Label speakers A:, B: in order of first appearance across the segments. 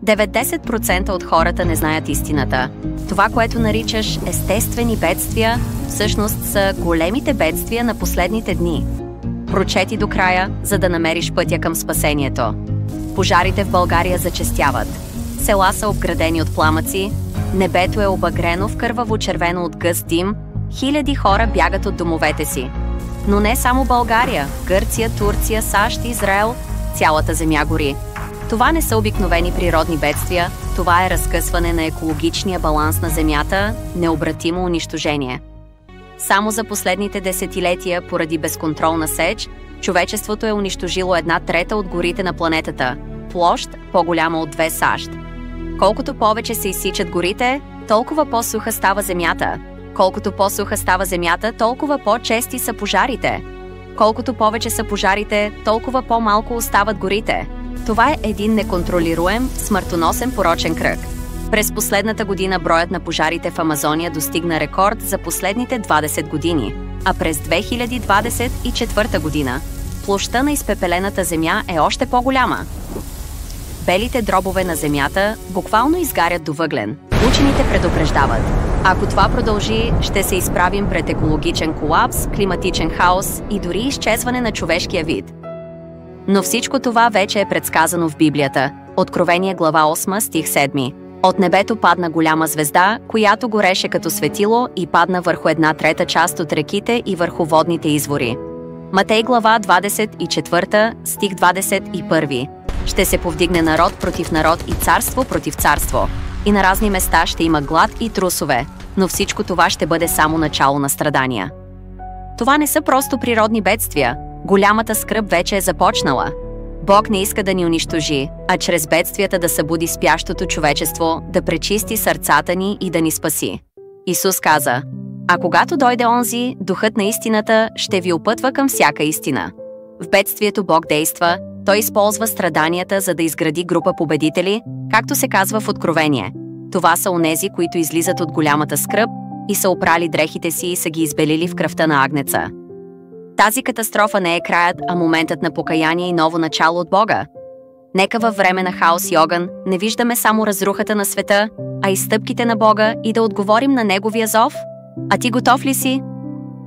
A: 90% от хората не знаят истината. Това, което наричаш естествени бедствия, всъщност са големите бедствия на последните дни. Прочети до края, за да намериш пътя към спасението. Пожарите в България зачестяват. Села са обградени от пламъци, небето е обагрено в кърваво-червено от гъст дим, хиляди хора бягат от домовете си. Но не само България, Гърция, Турция, САЩ, Израел, цялата земя гори. Това не са обикновени природни бедствия, това е разкъсване на екологичния баланс на Земята, необратимо унищожение. Само за последните десетилетия, поради безконтролна сеч, човечеството е унищожило 1/3 от горите на планетата, площ по-голяма от 2 САЩ. Колкото повече се изсичат горите, толкова по-суха става Земята. Колкото по-суха става Земята, толкова по-чести са пожарите. Колкото повече са пожарите, толкова по-малко остават горите. Това е един неконтролируем, смъртоносен порочен кръг. През последната година броят на пожарите в Амазония достигна рекорд за последните 20 години, а през 2024 година площта на изпепелената земя е още по-голяма. Белите дробове на Земята буквално изгарят до въглен. Учените предупреждават: ако това продължи, ще се изправим пред екологичен колапс, климатичен хаос и дори изчезване на човешкия вид. Но всичко това вече е предсказано в Библията. Откровение глава 8, стих 7. От небето падна голяма звезда, която гореше като светило и падна върху 1/3 част от реките и върху водните извори. Матей глава 24, стих 21. Ще се повдигне народ против народ и царство против царство. И на разни места ще има глад и трусове, но всичко това ще бъде само начало на страдания. Това не са просто природни бедствия. Голямата скръб вече е започнала. Бог не иска да ни унищожи, а чрез бедствията да събуди спящото човечество, да пречисти сърцата ни и да ни спаси. Исус каза: а когато дойде онзи, Духът на истината ще ви опътва към всяка истина. В бедствието Бог действа, Той използва страданията, за да изгради група победители, както се казва в Откровение. Това са онези, които излизат от голямата скръб и са опрали дрехите си и са ги избелили в кръвта на агнеца. Тази катастрофа не е краят, а моментът на покаяние и ново начало от Бога. Нека във време на хаос и огън не виждаме само разрухата на света, а и стъпките на Бога и да отговорим на Неговия зов. А ти готов ли си?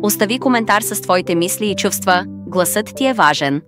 A: Остави коментар с твоите мисли и чувства, гласът ти е важен.